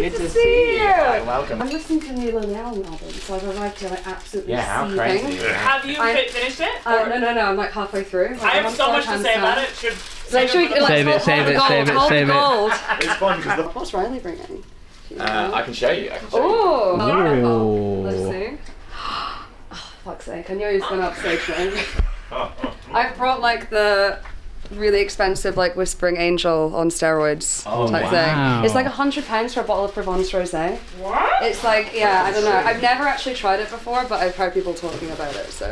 Good to see you. Hi, welcome. I'm listening to the new Lily Allen album, so I've arrived here like absolutely how seething. crazy. Have you finished it? No, I'm like halfway through. I have so much to say about it. Save it. Save it. It's fun because what's Riley bringing? I can show you. Oh, let's see. Oh, fuck's sake, I knew he was going upstage now. I've brought like the really expensive like Whispering Angel on steroids type thing. It's like £100 for a bottle of Provence Rosé. What? It's like, yeah, I don't know. I've never actually tried it before, but I've heard people talking about it, so.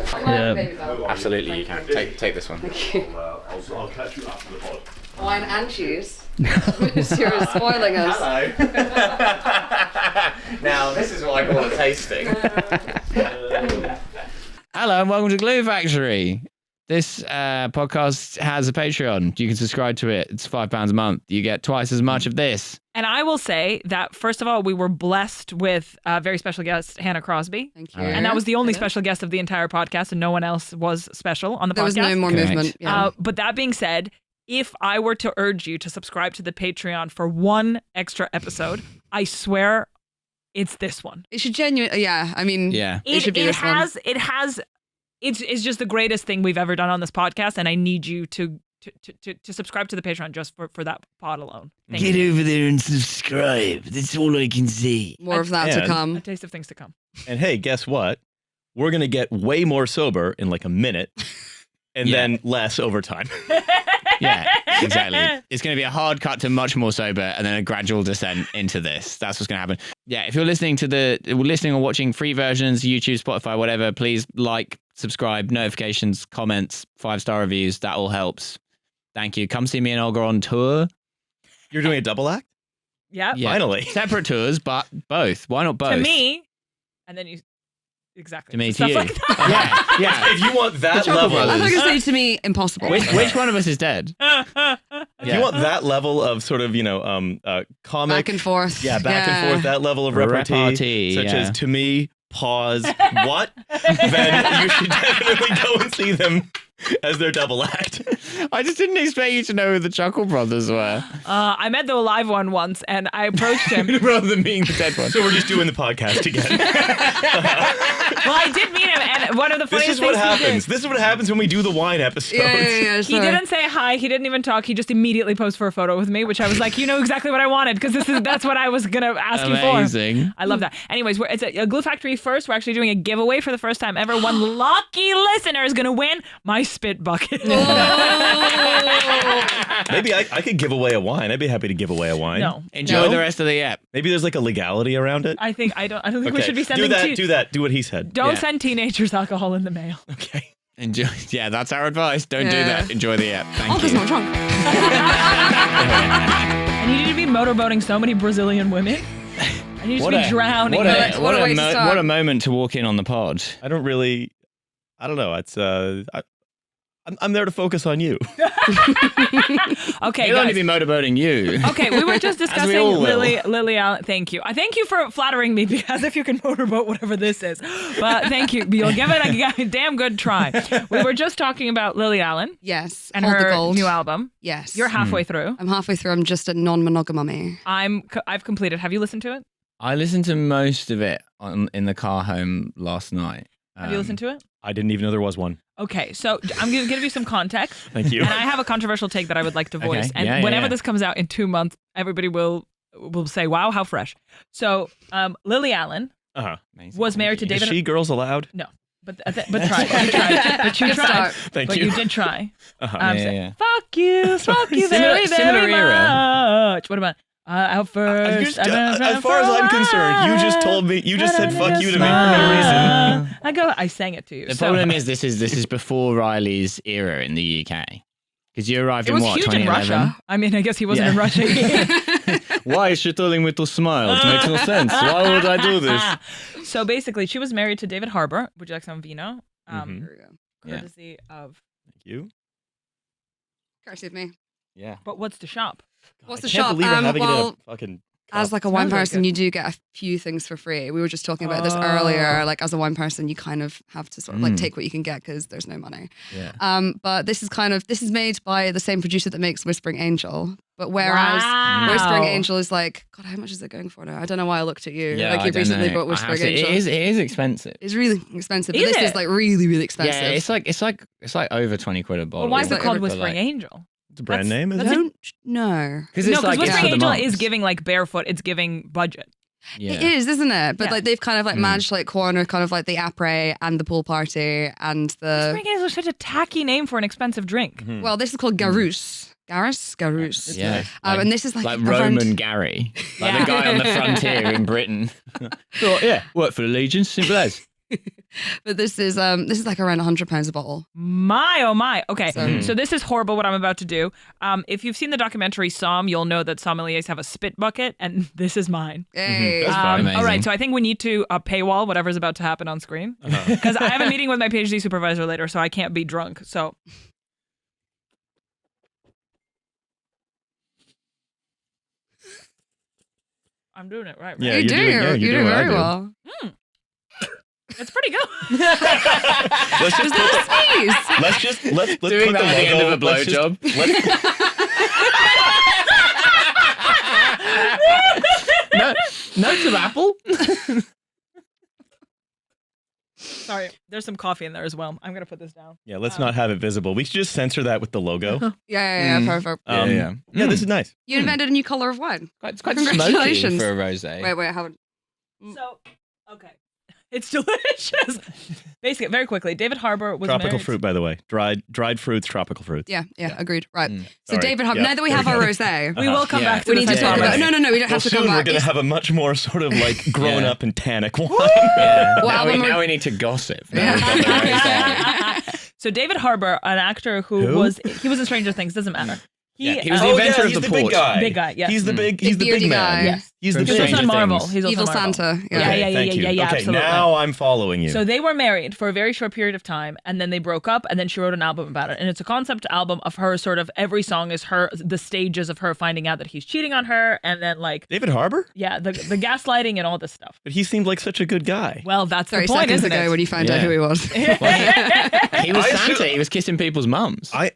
Absolutely, you can. Take this one. Thank you. I'll catch you after the pod. Wine and cheese. You're spoiling us. Hello. Now, this is what I call a tasting. Hello and welcome to Glue Factory. This podcast has a Patreon. You can subscribe to it. It's £5 a month. You get twice as much of this. And I will say that, first of all, we were blessed with a very special guest, Hannah Crosbie. Thank you. And that was the only special guest of the entire podcast, and no one else was special on the podcast. There was no more movement. Yeah. But that being said, if I were to urge you to subscribe to the Patreon for one extra episode, I swear it's this one. It should genuinely, it should be this one. It's just the greatest thing we've ever done on this podcast, and I need you to subscribe to the Patreon just for that pod alone. Get over there and subscribe. That's all I can say. More of that to come. A taste of things to come. And hey, guess what? We're going to get way more sober in like a minute and then less over time. Yeah, exactly. It's going to be a hard cut to much more sober and then a gradual descent into this. That's what's going to happen. Yeah, if you're listening or watching free versions, YouTube, Spotify, whatever, please like, subscribe, notifications, comments, 5-star reviews. That all helps. Thank you. Come see me and Olga on tour. You're doing a double act? Yeah. Finally. Separate tours, but both. Why not both? To me, and then you... Exactly. To me, Stuff to you. like that. Yeah. If you want that level... I thought you were saying to me, impossible. Which one of us is dead? If you want that level of sort of, comic... Back and forth. Yeah, back and forth, that level of repartee, such as to me, pause, what? Then you should definitely go and see them as their double act. I just didn't expect you to know who the Chuckle Brothers were. I met the live one once, and I approached him. Rather than being the dead one. So we're just doing the podcast again. Well, I did meet him, and one of the funniest things This is what happens when we do the wine episodes. Yeah, he didn't say hi. He didn't even talk. He just immediately posed for a photo with me, which I was like, you know exactly what I wanted, because that's what I was gonna ask you for. Amazing. I love that. Anyways, it's a Glue Factory first. We're actually doing a giveaway for the first time ever. One lucky listener is gonna win my spit bucket. Maybe I could give away a wine. I'd be happy to give away a wine. No. Enjoy the rest of the app. Maybe there's like a legality around it. I don't think we should be sending do that. Do what he said. Don't send teenagers alcohol in the mail. Okay. Enjoy. Yeah, that's our advice. Don't do that. Enjoy the app. Thank you. not drunk. I need you to be motorboating so many Brazilian women. I need you to be drowning. What a moment to walk in on the pod. I don't know. It's I'm there to focus on you. Okay, He'll guys. only be motorboating you. Okay, we were just discussing all will. Lily Allen. Thank you. I thank you for flattering me, because if you can motorboat whatever this is. But thank you. You'll give it a damn good try. We were just talking about Lily Allen. Yes. And Hold the her gold. new album. Yes. You're halfway through. I'm halfway through. I'm just a Nonmonoga-Mummy. I've completed. Have you listened to it? I listened to most of it in the car home last night. Have you listened to it? I didn't even know there was one. Okay, so I'm going to give you some context. Thank you. And I have a controversial take that I would like to voice. Okay. And whenever this comes out in 2 months, everybody will say, wow, how fresh. So Lily Allen was married to David... Is she Girls Allowed? No. But try. You tried. But you tried. Thank you. But you did try. Fuck you very, Similar very era. much. What about... out first. As far as I'm concerned, you just told me, you just said fuck you to me for no reason. I sang it to you. The problem is this is before Riley's era in the UK. Because you arrived it in was what, huge 2011? in Russia. I mean, I guess he wasn't in Russia either. Why is she telling me to smile? It makes no sense. Why would I do this? So basically, she was married to David Harbour. Would you like some vino? Here we go. Courtesy of... Thank you. Courtesy of me. Yeah. But what's the shop? What's the I can't shop? believe we're having Well, it a fucking... as like a Smells wine very person, good. you do get a few things for free. We were just talking about this earlier. Like as a wine person, you kind of have to sort of like take what you can get because there's no money. Yeah. But this is made by the same producer that makes Whispering Angel, But whereas Whispering Wow. Angel is like, God, how much is it going for now? I don't know why I looked at you. Yeah, like I you don't recently know. bought I have Whispering to- Angel. it is expensive. It's really expensive. But Is this it? is like really, really expensive. Yeah, it's like over 20 quid a bottle. Well, why is It's it like called every- Whispering Angel? It's a brand name, I isn't it? don't know. Because No, it's because like it's Whispering for the Angel monks. is giving like barefoot. It's giving budget. Yeah. It is, isn't it? But Yeah. like they've kind of like managed to like corner kind of like the après and the pool party and the Whispering Angel is such a tacky name for an expensive drink. well, this is called Garus. Garus. Yeah, And this is like Roman around- Gary, like Yeah. the guy on the frontier in Britain. Yeah, work for the Legion, simple as. But this is like around £100 a bottle. My oh my. Okay, So- so this is horrible what I'm about to do. If you've seen the documentary Somm, you'll know that sommeliers have a spit bucket, and this is mine. Hey. That's fine. Amazing. All right, so I think we need to paywall whatever's about to happen on screen Uh-huh. because I have a meeting with my PhD supervisor later, so I can't be drunk. So. I'm doing it right. Yeah, you you're do. doing- yeah, you're you do doing what I very do. well. It's pretty good. Let's just put the, Sneeze. let's put Doing the that at the end logo. of a let's just- blowjob. let's- Notes of apple. Sorry, there's some coffee in there as well. I'm gonna put this down. Yeah, let's not have it visible. We should just censor that with the logo. Yeah, perfect. Yeah. Yeah, this is nice. You invented a new color of wine. It's quite smoky Congratulations. for a rosé. Wait, I haven't. So, okay, it's delicious. Basically, very quickly, David Harbour was Tropical married. fruit, by the way. Dried fruits, tropical fruits. Yeah, agreed. Right. So Sorry. David Harbour. Yeah, Now that we there have we our go. rosé, We will come Yeah. back to we this. need to I talk promise. about. No, we don't Well, have to soon come we're back. going to have a much more sort of like grown Yeah. up and tannic wine. Yeah. Well, now, when we're- we need to gossip. Yeah. Now we've got the rosé. So David Harbour, an actor who was in Stranger Things, doesn't matter. Yeah, he was the Oh, inventor yeah, of he's the the big porch. guy. Big guy, yes. He's the big. Big He's the big beardy man. guy. Yes. He's the From He's also Stranger on Marvel. Things. He's also Evil on Marvel. Santa. Yeah, Yeah. yeah, Thank you. yeah, Okay, absolutely. now I'm following you. So they were married for a very short period of time, and then they broke up, and then she wrote an album about it. And it's a concept album of her sort of every song is the stages of her finding out that he's cheating on her, and then like David Harbour? the gaslighting and all this stuff. But he seemed like such a good guy. Well, that's 30 the point, seconds isn't ago it? when you found out Yeah. who he was. He was I Santa. assume- He was kissing people's mums. I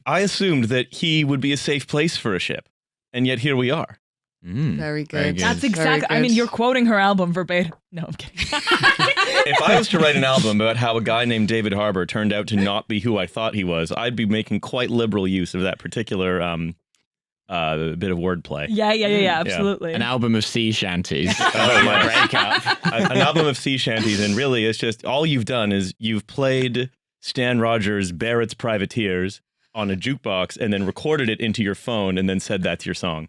assumed that he would be a safe place for a ship, and yet here we are. Very good. That's Very exactly. I good. mean, you're quoting her album verbatim. No, I'm kidding. If I was to write an album about how a guy named David Harbour turned out to not be who I thought he was, I'd be making quite liberal use of that particular bit of wordplay. Yeah, absolutely. An album of sea shanties. Oh, my yeah. breakup. An album of sea shanties, and really it's just all you've done is you've played Stan Rogers' Barrett's Privateers on a jukebox and then recorded it into your phone and then said that's your song,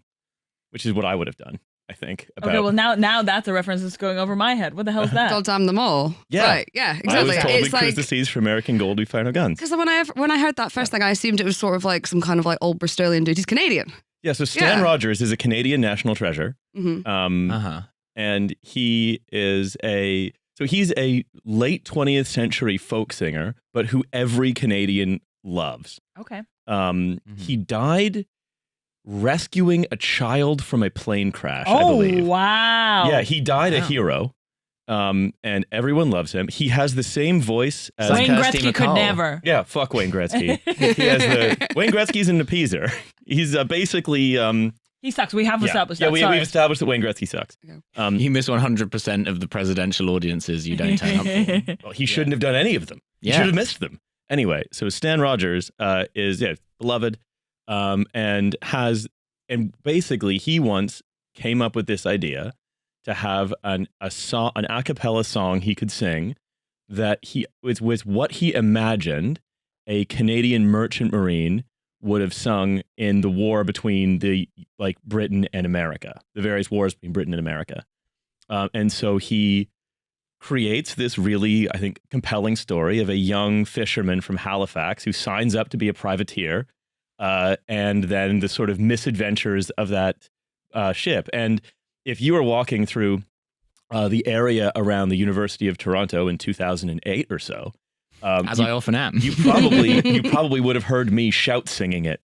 which is what I would have done, I think. About, Okay, well now that's a reference that's going over my head. What the hell is that? God damn them all. Yeah. Right. Yeah. I was Exactly. told we It's cruise like the seas for American gold, we find no guns. because when I heard that first thing, I assumed it was sort of like some kind of like old Bristolian dude. He's Canadian. Yeah, so Stan Yeah. Rogers is a Canadian national treasure. hmm Uh-huh. And he's a late 20th century folk singer, but who every Canadian loves. Okay. He died rescuing a child from a plane crash, I Oh believe. wow. Yeah, he died a Wow. hero. And everyone loves him. He has the same voice as Like Wayne Kirsty Gretzky could McCall. never. yeah, fuck Wayne Gretzky. Wayne Gretzky's an appeaser. He's basically He sucks. We have established yeah, that. we've Sorry. established that Wayne Gretzky sucks. You miss 100% of the presidential audiences you don't turn up for. Well, he shouldn't have done any of them. He Yeah. should have missed them. Anyway, so Stan Rogers is beloved, and basically he once came up with this idea to have an a cappella song he could sing that was what he imagined a Canadian merchant marine would have sung in the war between Britain and America, the various wars between Britain and America, and so he creates this really, I think, compelling story of a young fisherman from Halifax who signs up to be a privateer, and then the sort of misadventures of that ship. And if you were walking through the area around the University of Toronto in 2008 or so, As I often am. you probably would have heard me shout singing it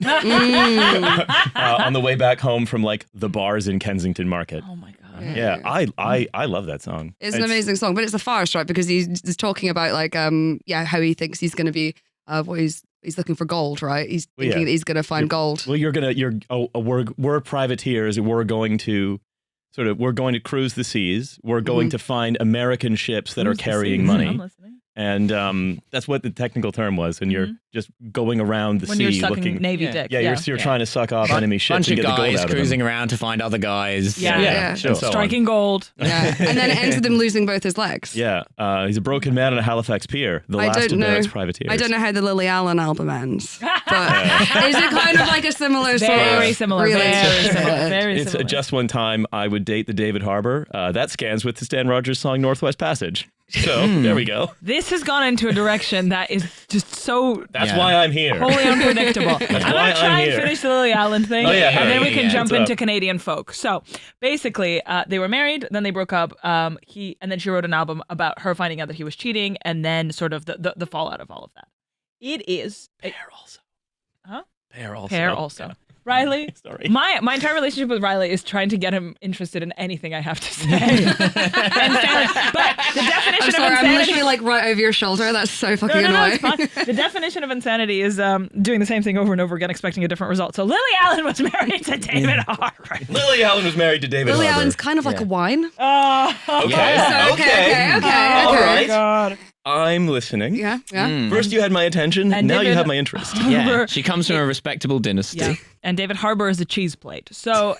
on the way back home from like the bars in Kensington Market. Oh my god. Yeah, I love that song. It's an amazing song, but it's a farce, right? Because he's talking about like how he thinks he's going to be what he's looking for gold, right? He's Well, thinking yeah. that he's going to find gold. Well, we're privateers. We're going to cruise the seas. We're going to find American ships that are Cruise the carrying seas. money. I'm listening. And that's what the technical term was. And you're just going around the When sea you're sucking looking. Navy dick. You're trying to suck off enemy ships Bunch and of get the gold guys out of cruising them. around to find other guys. Yeah. Sure. Sure. So on. Striking gold. Yeah. And then it ends with him losing both his legs. Yeah, he's a broken man on a Halifax pier. The last of Barrett's privateers. I don't know how the Lily Allen album ends, but is it kind of like a similar sort Very of similar. relationship? Very similar. Very It's similar. just one time I would date the David Harbour. That scans with the Stan Rogers song Northwest Passage. So there we go. This has gone into a direction that is just so That's Yeah. why I'm here. wholly unpredictable. I'm why going to try I'm and here. finish the Lily Allen thing, Oh, yeah, and then we yeah, can yeah. jump What's into up? Canadian folk. So basically, they were married, then they broke up. And then she wrote an album about her finding out that he was cheating, and then sort of the fallout of all of that. It is Pear also. Huh? Pear also. Pear also. Riley, Sorry. my entire relationship with Riley is trying to get him interested in anything I have to say. But the definition I'm of sorry, I'm insanity. literally like right over your shoulder. That's so fucking No, annoying. it's fine. The definition of insanity is doing the same thing over and over again, expecting a different result. So Lily Allen was married to David Harbour. Lily Allen was married to David Lily Harbour. Allen's kind of like a wine. Oh, Okay. So, okay. All oh right. my God. I'm listening. Yeah, yeah. First you had my attention, And now you David- have my interest. Yeah. She comes from a respectable dynasty. Yeah. And David Harbour is a cheese plate. So,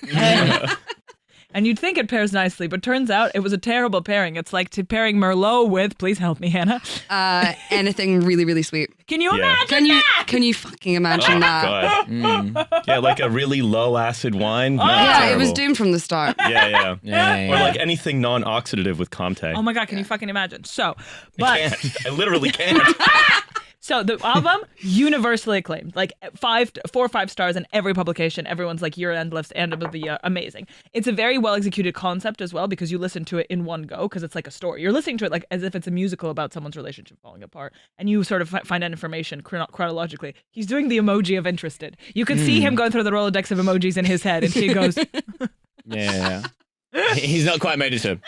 and you'd think it pairs nicely, but turns out it was a terrible pairing. It's like pairing Merlot with, please help me, Hannah. Anything really, really sweet. Can you Yeah. imagine? Can you fucking imagine that? God. Yeah, like a really low acid wine. No, Yeah, it was terrible. doomed from the start. Yeah. Yeah, Or like anything non-oxidative with Comte. Oh my God, can you fucking imagine? So, I but. can't. I literally can't. So the album universally acclaimed, like 4 or 5 stars in every publication. Everyone's like year-end lifts and of the year, amazing. It's a very well executed concept as well because you listen to it in one go because it's like a story. You're listening to it like as if it's a musical about someone's relationship falling apart, and you sort of find out information chronologically. He's doing the emoji of interested. You could see him going through the Rolodex of emojis in his head, and he goes, Yeah. He's not quite made it to.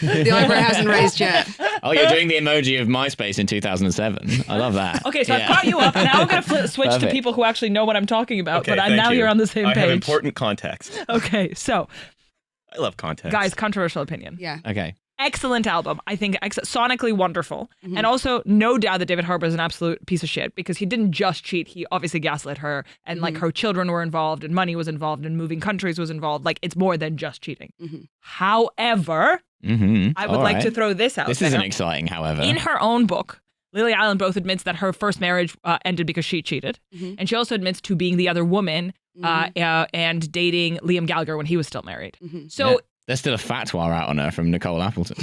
The eyebrow hasn't raised yet. Oh, you're doing the emoji of MySpace in 2007. I love that. "Okay, so Yeah. I've caught you up. Now I'm going to switch to Perfect. people who actually know what I'm talking about, Okay, but thank now you. you're on the same I have page." important context. Okay, so I love context. guys, controversial opinion. Yeah. Okay. Excellent album. I think sonically wonderful. And also no doubt that David Harbour is an absolute piece of shit because he didn't just cheat. He obviously gaslit her and like her children were involved and money was involved and moving countries was involved. Like it's more than just cheating. However, I would like to throw this out This there. isn't exciting, however. In her own book, Lily Allen both admits that her first marriage ended because she cheated. And she also admits to being the other woman and dating Liam Gallagher when he was still married. So Yeah. There's still a fatwa out on her from Nicole Appleton.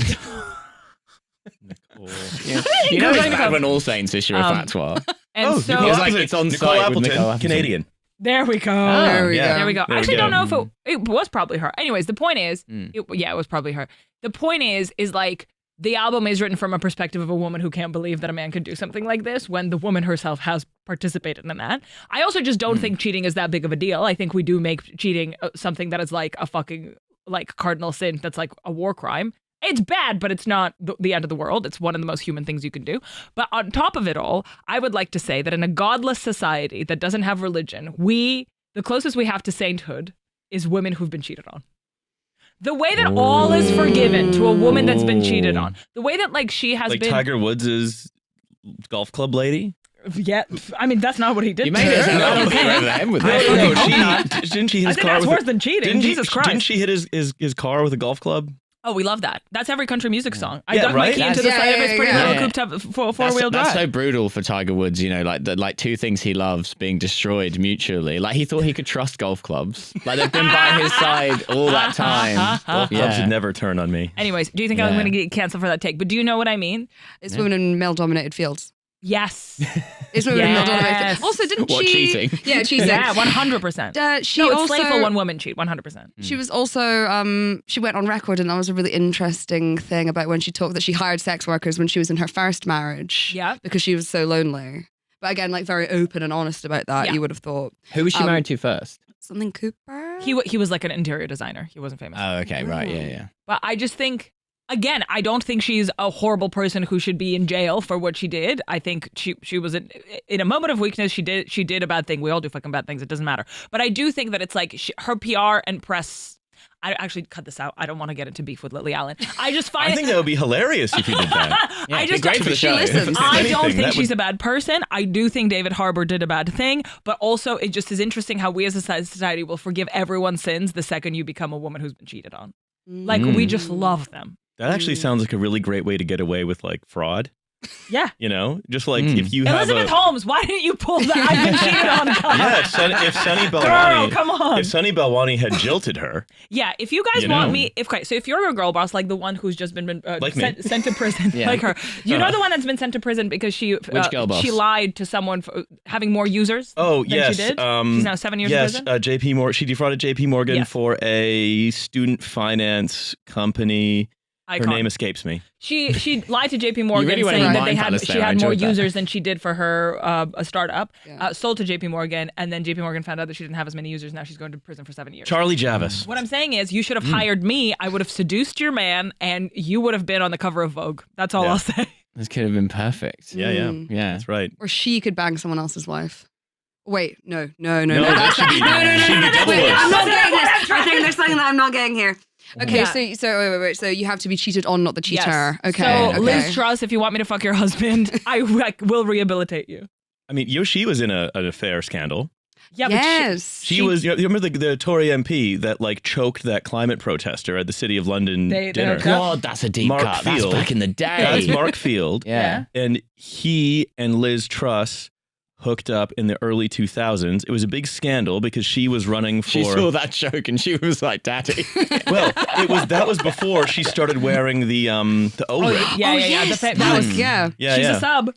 Yeah. You know it's bad when All Saints issue a fatwa. and so Nicole Appleton. It's on Nicole site with Appleton, Nicole Appleton. Canadian. there we go. There we yeah. go. There we go. There I we actually go. don't know if it was probably her. Anyways, the point is, it was probably her. The point is like the album is written from a perspective of a woman who can't believe that a man could do something like this when the woman herself has participated in that. I also just don't think cheating is that big of a deal. I think we do make cheating something that is like a fucking like cardinal sin. That's like a war crime. It's bad, but it's not the end of the world. It's one of the most human things you can do. But on top of it all, I would like to say that in a godless society that doesn't have religion, the closest we have to sainthood is women who've been cheated on. The way that all is forgiven to a woman that's been cheated on. The way that like she has Like been Tiger Woods' golf club lady? Yeah, I mean that's not what he did. You to made it her. sound I like don't you care. went over the head with No, that. didn't she hit I his think car that's with worse than cheating. Didn't Jesus Christ. Didn't she hit his car with a golf club? Oh, we love that. That's every country music song. I Yeah, dug my right? key into the Yeah, side of his yeah, pretty yeah. little Yeah. couped up four-wheel drive. That's so brutal for Tiger Woods, you know, like two things he loves being destroyed mutually. Like he thought he could trust golf clubs. Like they've been by his side all that time. Golf clubs would never turn on me. Anyways, do you think I'm Yeah. going to get canceled for that take? But do you know what I mean? It's women in male-dominated fields. Yes. It's women in male-dominated Yes. fields. Also, didn't What, she? cheating? Yeah, cheating. Yeah, 100%. She No, it's also slave for one woman cheat, 100%. She was also she went on record, and that was a really interesting thing about when she talked that she hired sex workers when she was in her first marriage. Yeah. Because she was so lonely. But again, like very open and honest about that. Yeah. You would have thought Who was she married to first? something Cooper. He was like an interior designer. He wasn't famous. Oh, okay, right, yeah. But I just think Again, I don't think she's a horrible person who should be in jail for what she did. I think she was in a moment of weakness. She did a bad thing. We all do fucking bad things. It doesn't matter. But I do think that it's like her PR and press. I actually cut this out. I don't want to get into beef with Lily Allen. I just find I think that would be hilarious if you did that. Yeah, I it'd be just great for the show. I don't think she's a bad person. I do think David Harbour did a bad thing, but also it just is interesting how we as a society will forgive everyone's sins the second you become a woman who's been cheated on. Like we just love them. That actually sounds like a really great way to get away with like fraud. Yeah. You know, just like if you Elizabeth have Holmes, why didn't you pull that I've been cheated on card? Yeah, if Sunny Girl, Balwani, come on. if Sunny Balwani had jilted her, Yeah, if you guys want me, so if you're a girl boss, like the one who's just been Like sent to prison, Yeah. like her, you know the one that's been sent to prison because she girl boss? she lied to someone for having more users oh than yes, she did? She's now 7 years in yes, prison? JP Morgan. She defrauded JP Morgan Yes. for a student finance company. Icon. Her name escapes me. She lied to JP Morgan really went saying in that mind palace she there. I had more enjoyed that. users than she did for her a startup. Yeah. Sold to JP Morgan, and then JP Morgan found out that she didn't have as many users. Now she's going to prison for 7 years. Charlie Javis. What I'm saying is, you should have hired me. I would have seduced your man, and you would have been on the cover of Vogue. That's all Yeah. I'll say. This could have been perfect. Yeah, yeah, Yeah. that's right. Or she could bang someone else's wife. Wait, no. No, that should be she'd be double Wait, I'm worse. not getting this. I think there's something that I'm not getting here. Okay, Yeah. so wait. So you have to be cheated on, not the cheater. Yes. Okay. So okay. Liz Truss, if you want me to fuck your husband, I will rehabilitate you. I mean, Yoshi was in an affair scandal. Yeah, Yes. She was. You remember the Tory MP that like choked that climate protester at the City of London They dinner? hooked God, that's a deep Mark cut. That's Field. back in the day. That's Mark Field. Yeah. And he and Liz Truss hooked up in the early 2000s. It was a big scandal because she was running for. She saw that joke and she was like, "Daddy." Well, that was before she started wearing the O-ring. yeah. Yes. That That was was yeah. Yeah, she's yeah. a sub.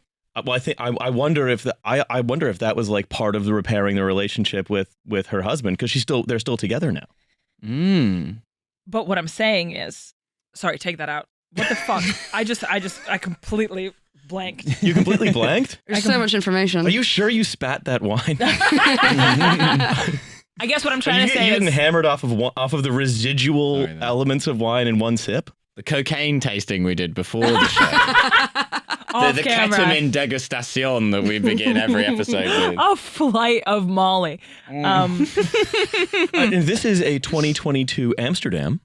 Well, I wonder if I wonder if that was like part of the repairing the relationship with her husband because they're still together now. But what I'm saying is, sorry, take that out. What the fuck? I completely blanked. You completely blanked? There's so much information. Are you sure you spat that wine? I guess what I'm trying to say you is, getting hammered off of the residual Sorry, no. elements of wine in one sip? The cocaine tasting we did before the show. off the camera, ketamine degustation that we begin every episode with. a flight of Molly. And this is a 2022 Amsterdam.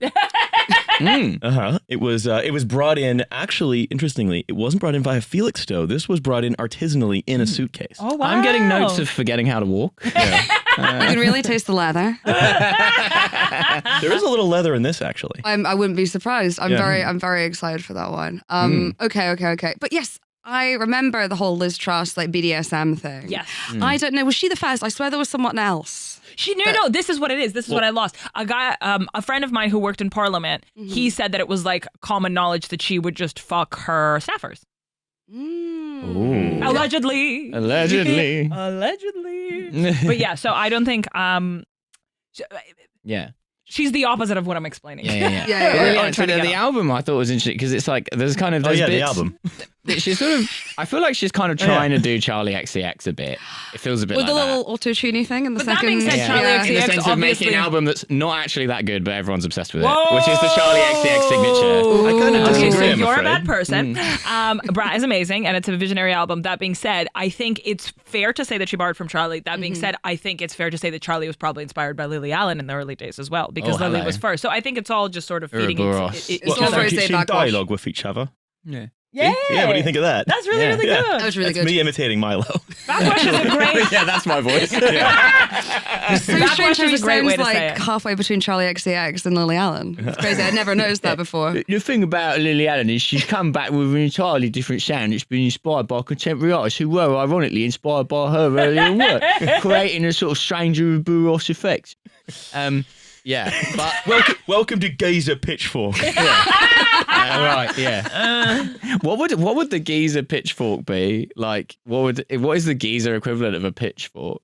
It was brought in. Actually, interestingly, it wasn't brought in via Felixstowe. This was brought in artisanally in a suitcase. Oh wow! I'm getting notes of forgetting how to walk. You can really taste the leather. There is a little leather in this, actually. I wouldn't be surprised. I'm Yeah. very excited for that one. Okay. But yes, I remember the whole Liz Truss like BDSM thing. Yes. I don't know. Was she the first? I swear there was someone else. No. This is what it is. This is what I lost. A guy, a friend of mine who worked in Parliament. He said that it was like common knowledge that she would just fuck her staffers. Ooh. Allegedly. Allegedly. But yeah, so I don't think Yeah. she's the opposite of what I'm explaining. Yeah. Yeah, trying to get the at. album I thought was interesting because it's like there's kind of those the bits album. that she's sort of. I feel like she's kind of trying to do Charlie XCX a bit. It feels a bit With like the that. little auto-tuning thing in the But that second. being said, Charlie In the XCX sense of obviously- making an album that's not actually that good, but everyone's obsessed with it, Whoa! which is the Charlie XCX signature. I kind of Okay, disagree, so I'm you're a afraid. bad person. Brat is amazing, and it's a visionary album. That being said, I think it's fair to say that she borrowed from Charlie. That being said, I think it's fair to say that Charlie was probably inspired by Lily Allen in the early days as well, because Oh, Lily hello. was first. So I think it's all just sort of feeding Ouroboros. each It's all other. very Keep say seeing backwash. dialogue with each other. Yeah. Yeah, What do you think of that? That's really, Yeah. really Yeah. good. That was really That's good. me imitating Milo. Backwash is a great. Yeah, that's my voice. So Backwash strange how is he a great way sounds to say like it. halfway between Charlie XCX and Lily Allen. It's crazy. I'd never noticed that before. The thing about Lily Allen is she's come back with an entirely different sound. It's been inspired by contemporary artists who were ironically inspired by her earlier work, creating a sort of strange Ouroboros effect. Yeah, but Welcome to Gazer Pitchfork. right, yeah. What would the geezer pitchfork be like? What is the geezer equivalent of a pitchfork?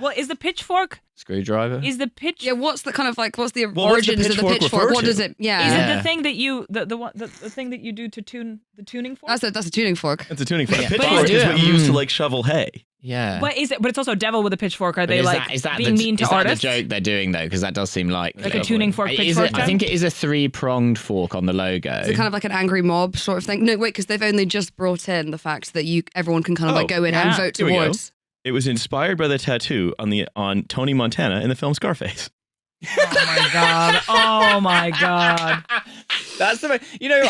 Well, is the pitchfork? Screwdriver. Is the pitch? Yeah, what's the what's the origins of the pitchfork pitchfork? refer What to? does it? Yeah, Is Yeah. it the thing that you the thing that you do to tune the tuning fork? that's a tuning fork. That's a tuning fork. Yeah. A But pitchfork you is do what it. you use to like shovel hay. Yeah. What is it? But it's also devil with a pitchfork. Are But they is that being mean to is that artists? the joke they're doing though? Because that does seem like Like a tuning fork Is pitchfork it, I think it is a 3-pronged fork on the logo. Is it kind of like an angry mob sort of thing? No, wait, because they've only just brought in the fact that everyone can kind of like go in and vote Here we go. towards. It was inspired by the tattoo on Tony Montana in the film Scarface. Oh my god! Oh my god! That's the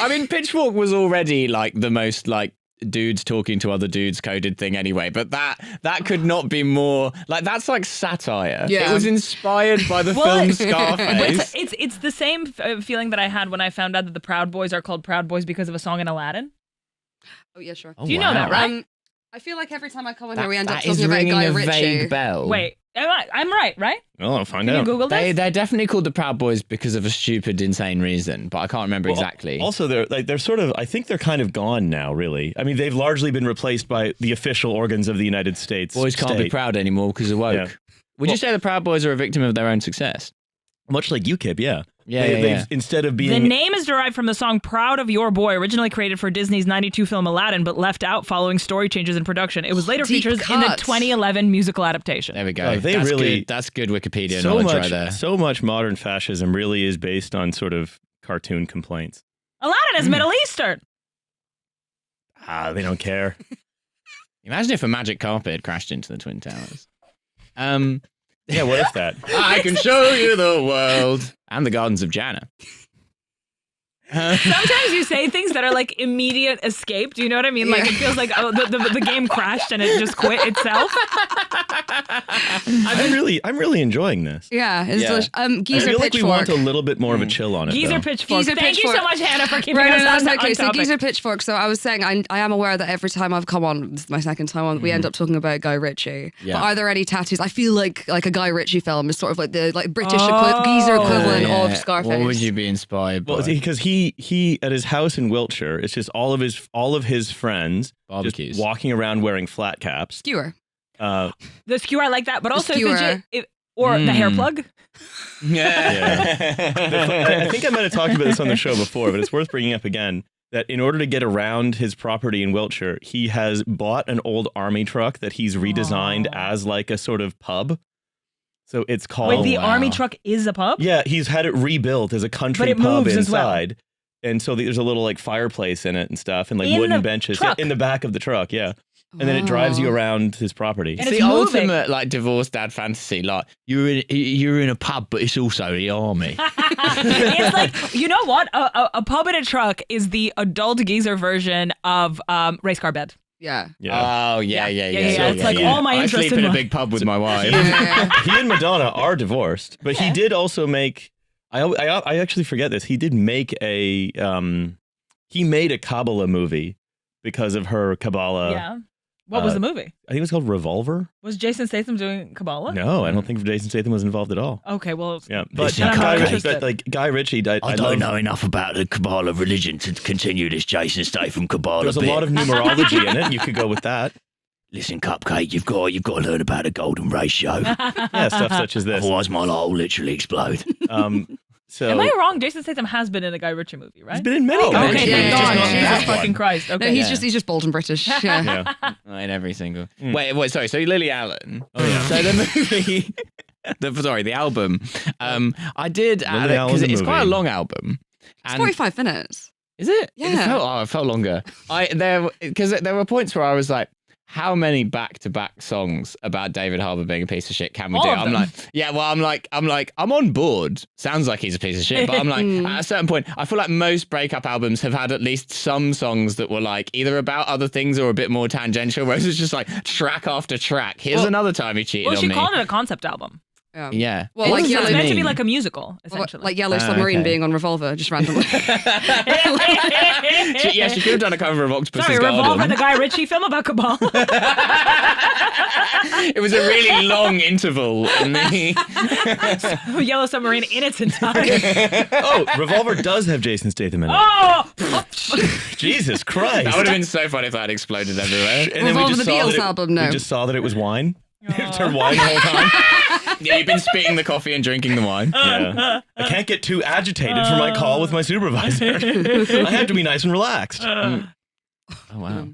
I mean, pitchfork was already like the most like dudes talking to other dudes coded thing anyway, but that could not be more like that's like satire. Yeah. It was inspired by the film Scarface. It's the same feeling that I had when I found out that the Proud Boys are called Proud Boys because of a song in Aladdin. Oh yeah, sure. Do you know that, right? I feel like every time I come in here, we end up That is talking about ringing Guy a Ritchie. vague bell. Wait, I'm right? Oh, I'll find Can you out. Google this? They're definitely called the Proud Boys because of a stupid, insane reason, but I can't remember exactly. Also, they're sort of. I think they're kind of gone now. Really, I mean, they've largely been replaced by the official organs of the United States. Boys can't be proud anymore because of woke. Yeah. Would you say the Proud Boys are a victim of their own success? Much like UKIP, yeah. Yeah, They've instead of being The name is derived from the song Proud of Your Boy, originally created for Disney's 92 film Aladdin, but left out following story changes in production. It was later Deep featured in the cuts. 2011 musical adaptation. There we go. Oh, That's good Wikipedia so knowledge much. right there. So much modern fascism really is based on sort of cartoon complaints. Aladdin is Middle Eastern. They don't care. Imagine if a magic carpet had crashed into the Twin Towers. Yeah, what if that? I can show you the world and the gardens of Jana. Sometimes you say things that are like immediate escape. Do you know what I mean? Like it feels like the game crashed and it just quit itself. I'm really enjoying this. Yeah, it's Yeah. delicious. Geezer I feel like we Pitchfork. want a little bit more of a chill on it. Geezer though. Pitchfork. Geezer Thank you Pitchfork. so much, Hannah, for keeping Right, us no, on, that's okay. on So topic. Geezer Pitchfork. So I was saying, I am aware that every time I've come on, this is my second time on, we end up talking about Guy Ritchie. Yeah. But are there any tattoos? I feel like a Guy Ritchie film is sort of like the British Oh. geezer equivalent Yeah. of Scarface. What would you be inspired by? Well, because he at his house in Wiltshire, it's just all of his friends Barbecues. just walking around wearing flat caps. Skewer. The skewer, I like that, but also skewer. or the hair plug. I think I might have talked about this on the show before, but it's worth bringing up again that in order to get around his property in Wiltshire, he has bought an old army truck that he's redesigned as like a sort of pub. So it's called. Wait, the wow. army truck is a pub? Yeah, he's had it rebuilt as a country But it pub moves as well. inside. And so there's a little like fireplace in it and stuff and like In wooden the benches truck? in the back of the truck, yeah. And then it drives you around his property. And It's it's the moving. ultimate like divorced dad fantasy. Like you're in a pub, but it's also the army. It's like, you know what? A pub in a truck is the adult geezer version of race car bed. Yeah. Yeah. Oh yeah. It's like all my I interest sleep in in a life. big pub with my wife. He and Madonna are divorced, but he did also make. I actually forget this. He did make a. He made a Kabbalah movie because of her Kabbalah. Yeah. What was the movie? I think it was called Revolver. Was Jason Statham doing Kabbalah? No, I don't think Jason Statham was involved at all. Okay, well, Yeah, but Listen, I'm not Guy, interested. Guy Ritchie. I I don't know enough about the Kabbalah religion to continue this Jason Statham Kabbalah There's a bit. lot of numerology in it. You could go with that. Listen, Cupcake, you've got to learn about the golden ratio. Yeah, stuff such as this. Otherwise, my life will literally explode. So am I wrong? Jason Statham has been in a Guy Ritchie movie, right? he's been in many. Guy Okay, Ritchie thank movies, yeah, God. just not yeah. Jesus that one. fucking Christ. Okay. No, he's just bold and British. Yeah. Yeah. In every single. Wait. Sorry. So Lily Allen. Oh, yeah. So the movie. The album. I did add Lily it Allen, because the it's quite a movie. long album. It's And 45 minutes. is it? Yeah. It felt longer. Because there were points where I was like, how many back-to-back songs about David Harbour being a piece of shit can we All do? of I'm them. like, yeah, well, I'm on board. Sounds like he's a piece of shit, but I'm like, at a certain point, I feel like most breakup albums have had at least some songs that were like either about other things or a bit more tangential, whereas it's just like track after track. Here's another time he cheated Well, on she me. called it a concept album. Yeah. Well, It's like Yellow, meant to be mean? like a musical, well, essentially. like Yellow Submarine okay. being on Revolver, just randomly. She could have done a cover of Octopus's Sorry, Garden. Revolver, the Guy Ritchie film about Kabbalah. It was a really long interval in the... Yellow Submarine in its entirety. Oh, Revolver does have Jason Statham in it. Oh! Jesus Christ. That would have been so funny if that exploded everywhere. And then we Revolver just the saw Beatles that it- album, no. We just saw that it was wine. It turned wine the whole time. Yeah, you've been spitting the coffee and drinking the wine. Yeah. I can't get too agitated for my call with my supervisor. I have to be nice and relaxed. Oh, wow.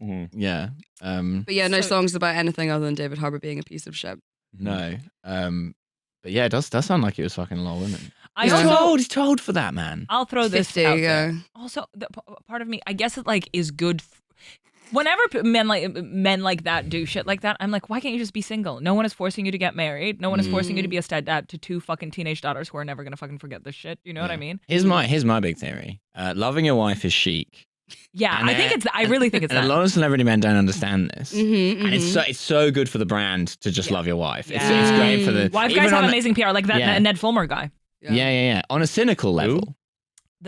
Yeah. But yeah, no So- songs about anything other than David Harbour being a piece of shit. No. But yeah, it does sound like it was fucking lol, isn't it? I Yeah. also, He's too old for that, man. I'll throw this 50, out yeah. there. Also, part of me, I guess it like is good. Whenever men like that do shit like that, I'm like, why can't you just be single? No one is forcing you to get married. No one is forcing you to be a stepdad to 2 fucking teenage daughters who are never gonna fucking forget this shit. You know what I mean? Here's my big theory. Loving your wife is chic. Yeah, And I think it's. I really think it's And a that. lot of celebrity men don't understand this. Mm-hmm, And it's so good for the brand to just love your wife. It's Yeah. great for the Wife even guys have on a- amazing PR, like that Yeah. Ned Fulmer guy. Yeah. On a cynical level.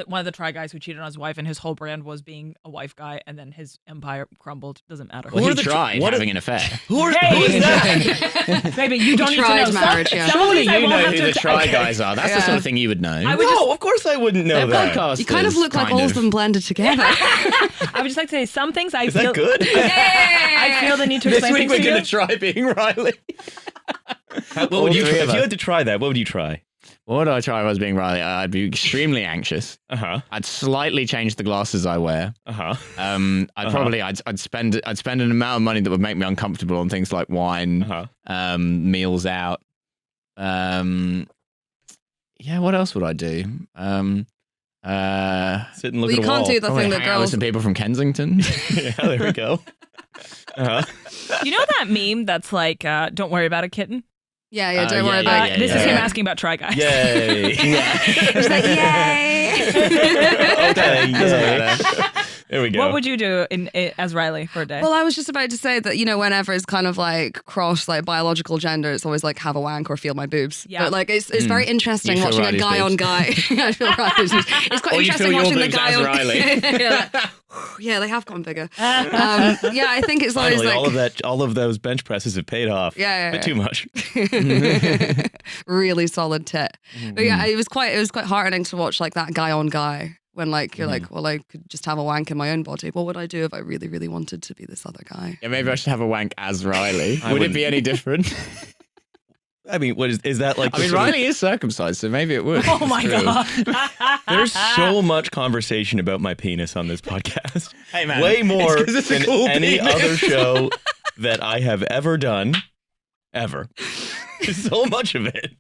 One of the Try guys who cheated on his wife, and his whole brand was being a wife guy, and then his empire crumbled. Doesn't matter. Well, Who he are the tried what are- having an affair. Who is Hey! that? Baby, you don't need to Tried know. marriage, yeah. Some of Surely these I you won't know have who to the Try okay. guys are. That's the Yeah. sort of thing you would know. I would No, just- of course I wouldn't know They're that. podcasters, You kind of look like all of them blended together. I would just like to say some things I Is feel. that good? I feel the need to This explain week things we're to going you. to try being Riley. What would you All try? three If of you us. had to try that, what would you try? What would I try if I was being Riley? I'd be extremely anxious. Uh-huh. I'd slightly change the glasses I wear. Uh-huh. I'd spend an amount of money that would make me uncomfortable on things like wine, meals out. Yeah, what else would I do? Sit and look Well, you at a can't wall. do the Probably thing that hang out with girls. some people from Kensington. Yeah, there we go. Uh-huh. You know that meme that's like, "Don't worry about it, kitten." Yeah, don't worry yeah, about yeah, it. This is yeah. him asking about Try guys. Yay. It's like, yay. Okay, Doesn't yay. matter. There we go. What would you do as Riley for a day? Well, I was just about to say that, whenever it's kind of like cross like biological gender, it's always like have a wank or feel my boobs. Yeah. But like it's very interesting You feel watching a Riley's guy on boobs. guy. I feel Riley's boobs. It's quite Or you interesting feel your watching the boobs guy as on Riley. yeah, like, yeah, they have gotten bigger. Yeah, I think it's always Finally, like all of those bench presses have paid off. Yeah, But too much. really solid tit. But yeah, it was quite heartening to watch like that guy on guy. When like you're like, well, I could just have a wank in my own body. What would I do if I really, really wanted to be this other guy? Yeah, maybe I should have a wank as Riley. I Would it wouldn't. be any different? I mean, what is that like? I mean, the sort of- Riley is circumcised, so maybe it would. Oh my It's true. god! There's so much conversation about my penis on this podcast. Hey, man. Way more It's 'cause it's a than cool any penis. other show that I have ever done. Ever. There's so much of it.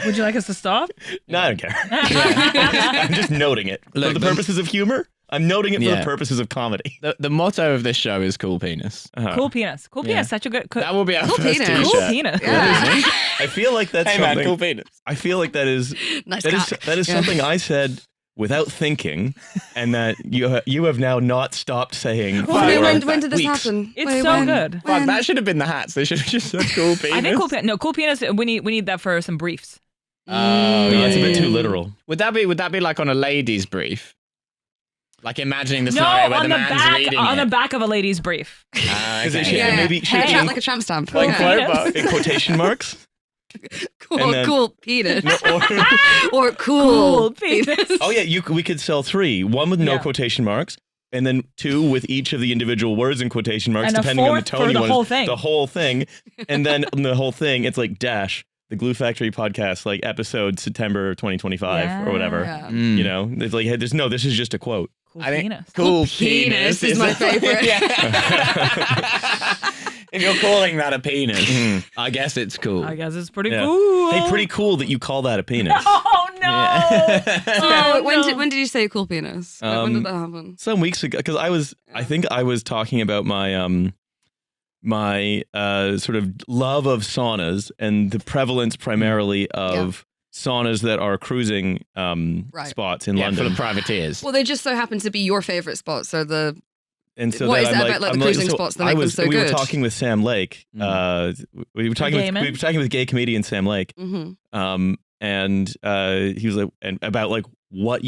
Would you like us to stop? No, I don't care. I'm just noting it. Look, for the the- purposes of humor, I'm noting it for Yeah. the purposes of comedy. The motto of this show is cool penis. Uh-huh. Cool penis. Cool penis. Such a good. That will be our Cool first penis. t-shirt. Cool penis. Yeah. I feel like that's Hey something. man, cool penis. I feel like that is Nice that is cock. that is Yeah. something I said without thinking, and that you have now not stopped saying. Well, wait, for when did this weeks. happen? It's Wait, so when? good. Fuck, When? that should have been the hats. They should have just said cool penis. I think cool penis. No, cool penis. We need that for some briefs. Oh, No, that's a bit too literal. Would that be like on a lady's brief? Like imagining the No, scenario where on the the man's back reading on it. the back of a lady's brief. Because it should Yeah, maybe Hey, should yeah, in, like a tramp stamp. Like Yeah. quote marks. in quotation marks. Cool, and then- cool penis. Or, Or cool penis. oh yeah, we could sell 3. One with no Yeah. quotation marks, and then 2 with each of the individual words in quotation marks, And a depending on the 4th tone for you the want. whole thing. The whole thing, and then on the whole thing, it's like dash the Glue Factory podcast, like episode September 2025 or whatever. Yeah. Mm. You know, it's like hey, this is just a quote. Cool I think penis. cool penis is my favorite. If you're calling that a penis, I guess it's cool. I guess it's pretty Yeah. cool. Hey, pretty cool that you call that a penis. Oh no! So when no. did you say cool penis? When did that happen? Some weeks ago, because I think I was talking about my my sort of love of saunas and the prevalence primarily of saunas that are cruising Right. spots in Yeah, full London. of privateers. Well, they just so happen to be your favorite spots. So And so What then is I'm it like, about, like, I'm the cruising so spots that I make them was, so we were good? talking with Sam Lake. We were talking gay man? with gay comedian Sam Lake. mhm. And he was like, and about like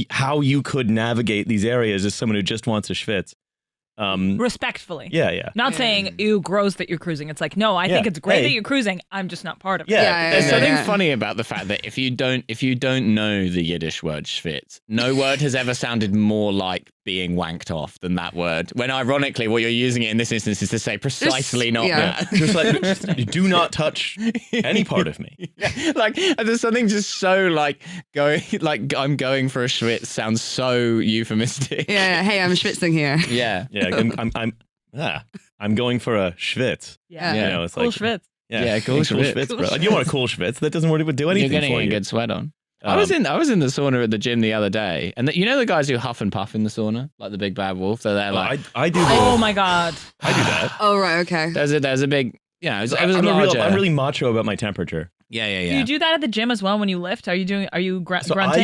how you could navigate these areas as someone who just wants a schwitz. Respectfully. Yeah. Not Yeah. saying, ew, gross that you're cruising. It's like, no, I think Yeah. it's great Hey. that you're cruising. I'm just not part of it. Yeah. Yeah, There's and something then- funny about the fact that if you don't know the Yiddish word schwitz, no word has ever sounded more like being wanked off than that word. When ironically, what you're using it in this instance is to say precisely not yeah. that. just like do not touch any part of me. Yeah, like there's something just so like going like I'm going for a schwitz sounds so euphemistic. Yeah, hey, I'm schwitzing here. Yeah. Yeah, I'm I'm going for a schwitz. Yeah. You know, it's Cool like schwitz. Yeah, cool schwitz. bro. You want a cool schwitz? That doesn't really do anything You're getting for a you. good sweat on. I was in the sauna at the gym the other day, and you know the guys who huff and puff in the sauna, like the big bad wolf. They're there like, I do. Oh my god. I do that. Oh, right, okay. there's a big, it was I'm larger. I'm really macho about my temperature. Yeah. Do you do that at the gym as well when you lift? Are you So grunting?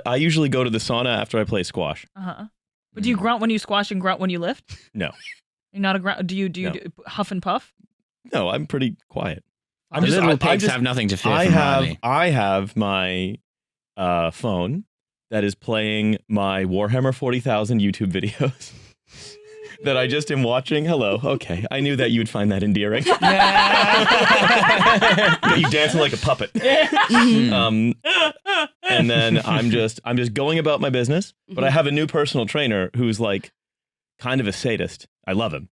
I usually go to the sauna after I play squash. But do you grunt when you squash and grunt when you lift? No. You're not a grunt. Do you No. do huff and puff? No, I'm pretty quiet. The little pigs have nothing to fear from Riley. I have my phone that is playing my Warhammer 40,000 YouTube videos that I just am watching. Hello. Okay. I knew that you'd find that endearing. You dancing like a puppet. And then I'm just going about my business, but I have a new personal trainer who's like kind of a sadist. I love him.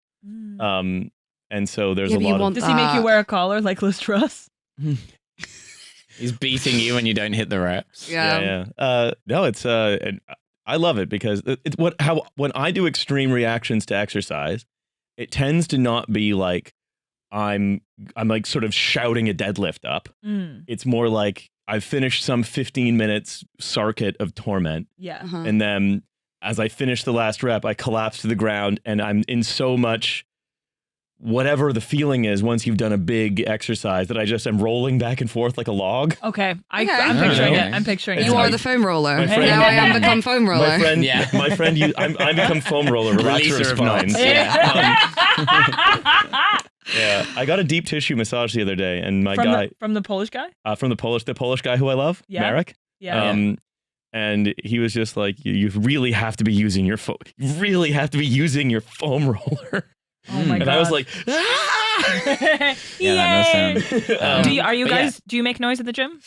And so there's a lot of... Does he make you wear a collar like Liz Truss? He's beating you when you don't hit the reps. Yeah. No, it's I love it because it's when I do extreme reactions to exercise, it tends to not be like I'm like sort of shouting a deadlift up. It's more like I've finished some 15 minutes circuit of torment. Yeah. And then as I finish the last rep, I collapse to the ground and I'm in so much whatever the feeling is once you've done a big exercise that I just am rolling back and forth like a log. Okay. I'm Okay. picturing Okay. it. I'm picturing it. You are the foam roller. my friend- Now I am become foam roller. My friend, I become foam roller, relaxer Releaser of of spines. knots. Yeah. Yeah, I got a deep tissue massage the other day, and my from guy from the Polish guy? from the Polish guy who I love, Yeah. Marek. Yeah. And he was just like, you really have to be using your foam roller. Oh my god. And I was like, Yeah, that does sound. Are you but guys? Do you make noise at the gym?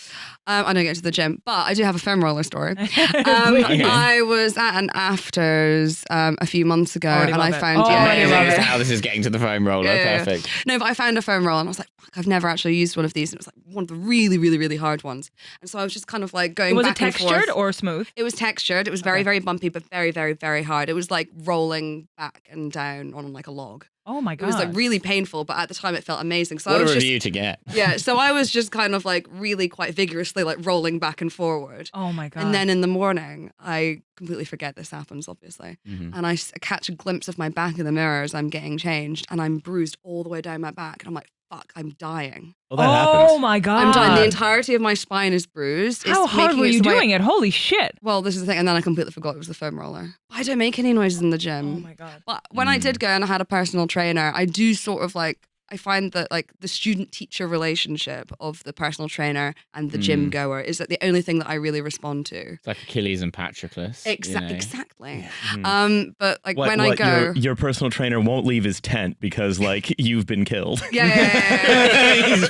I don't get to the gym, but I do have a foam roller story. Please. I was at an afters a few months ago, Already and I love it. found Already love This it. is how this is getting to the foam roller. Yeah. Perfect. No, but I found a foam roller, and I was like, fuck, I've never actually used one of these, and it was like one of the really, really, really hard ones. And so I was just kind of like going Was it back and textured forth. or smooth? It was textured. It was very, Okay. very bumpy, but very, very, very hard. It was like rolling back and down on like a log. Oh my It god. was like really painful, but at the time it felt amazing. So What I a was review to get. so I was just kind of like really quite vigorously like rolling back and forward. Oh my god. And then in the morning, I completely forget this happens, obviously. Mm-hmm. And I catch a glimpse of my back in the mirror as I'm getting changed, and I'm bruised all the way down my back. And I'm like, fuck, I'm dying. well, that oh happens. my god. I'm dying. The entirety of my spine is bruised. How It's hard making were its you way- doing it? Holy shit. Well, this is the thing. And then I completely forgot it was the foam roller. I don't make any noises in the gym. Oh my god. But when I did go and I had a personal trainer, I do sort of like, I find that like the student-teacher relationship of the personal trainer and the gym goer is that the only thing that I really respond to. It's like Achilles and Patroclus. Exactly. Mm-hmm. But like when I go, your personal trainer won't leave his tent because like you've been killed. yeah.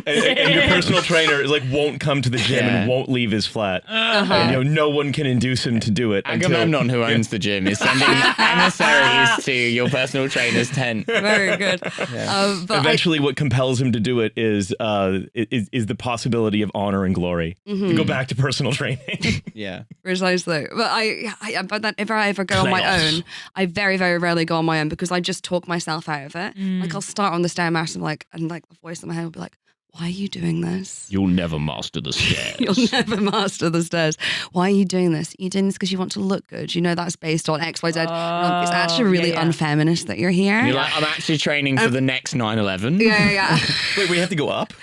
and your personal trainer is like won't come to the gym and won't leave his flat. And no one can induce him to do it. Agamemnon, who owns the gym, is sending emissaries to your personal trainer's tent. Very good. But Eventually, what compels him to do it is the possibility of honor and glory. To go back to personal training. Yeah. precisely. But but then if I ever go on my Playoffs. own, I very, very rarely go on my own because I just talk myself out of it. Like I'll start on the stairmaster and like the voice in my head will be like, why are you doing this? You'll never master the stairs. You'll never master the stairs. Why are you doing this? Are you doing this because you want to look good? You know that's based on X, Y, Z. It's actually really unfeminist that you're here. You're like, I'm actually training for the next 9/11. Yeah. Wait, we have to go up?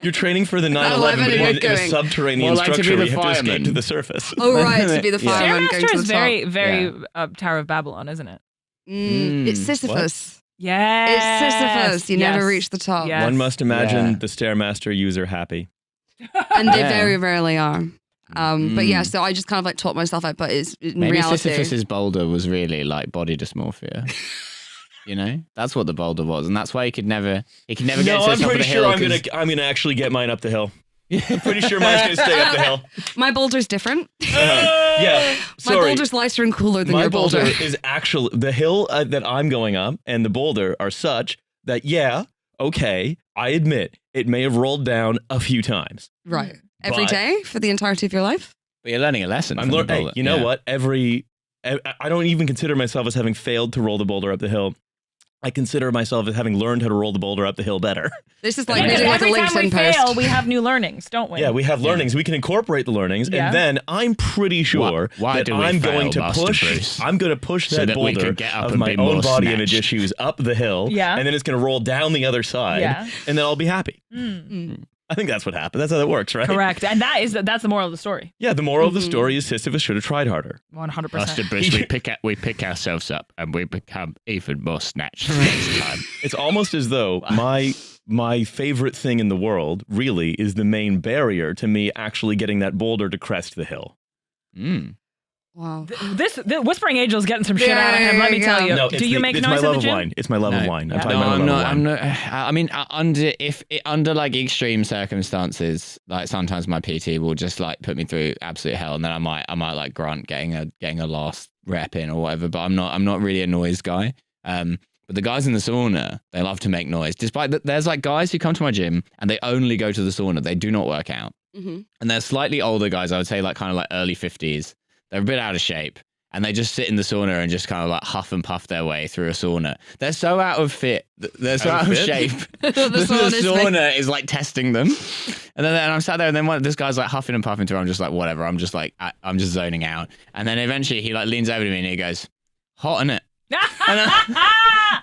You're training for the 9/11 9/11 but and you're in a going- subterranean More like to be structure. the We have to escape fireman. to the surface. Oh, right, to be the fireman going Stairmaster to is the very, top. very Tower of Babylon, isn't it? It's Sisyphus. Yeah. It's Sisyphus. You never reach the top. Yes. One must imagine Yeah. the Stairmaster user happy. And they Yeah. very rarely are. But yeah, so I just kind of like taught myself out, but it's in Maybe reality. Sisyphus's boulder was really like body dysmorphia. You know, that's what the boulder was, and that's why he could never get to the I'm top of pretty the sure hill. I'm gonna actually get mine up the hill. I'm pretty sure mine's gonna stay up the hill. My boulder's different. Yeah, My sorry. boulder's lighter and cooler than My your boulder. is actually the hill that I'm going up, and the boulder are such that okay, I admit it may have rolled down a few times. Right. Every But- day for the entirety of your life? But you're learning a lesson. I'm from the learning. boulder. You know Yeah. what? Every I don't even consider myself as having failed to roll the boulder up the hill. I consider myself as having learned how to roll the boulder up the hill better. This is like Because reading like a every time we LinkedIn post. fail, we have new learnings, don't we? Yeah, we have learnings. We can incorporate the learnings, Yeah. and then I'm pretty sure Why that do we I'm fail, going to Master push. Bruce? I'm going to push So that that we boulder could get up of and my be more own body image snatched. issues up the hill, Yeah. and then it's going to roll down the other side, Yeah. and then I'll be happy. Mm. I think that's what happened. That's how that works, right? Correct. And that's the moral of the story. Yeah, the moral of the story is Sisyphus should have tried harder. 100%. Master Bruce, we pick ourselves up and we become even more snatched next time. It's almost as though my favorite thing in the world really is the main barrier to me actually getting that boulder to crest the hill. Mm. Wow. The Whispering Angel's getting some shit out of him, let me tell you. No, Do you make it's noise my at love the of gym? wine. It's my love of wine. I'm Yeah. talking No, about my I'm love of wine. not. I mean, under like extreme circumstances, like sometimes my PT will just like put me through absolute hell, and then I might like grunt getting a last rep in or whatever. But I'm not really a noise guy. But the guys in the sauna, they love to make noise. Despite that, there's like guys who come to my gym and they only go to the sauna. They do not work out. Mm-hmm. And they're slightly older guys. I would say like kind of like early 50s. They're a bit out of shape. And they just sit in the sauna and just kind of like huff and puff their way through a sauna. They're so out of fit. They're so out of shape. the sauna is like testing them. And then I'm sat there and then this guy's like huffing and puffing through. I'm just like, whatever. I'm just zoning out. And then eventually he like leans over to me and he goes, hot, innit?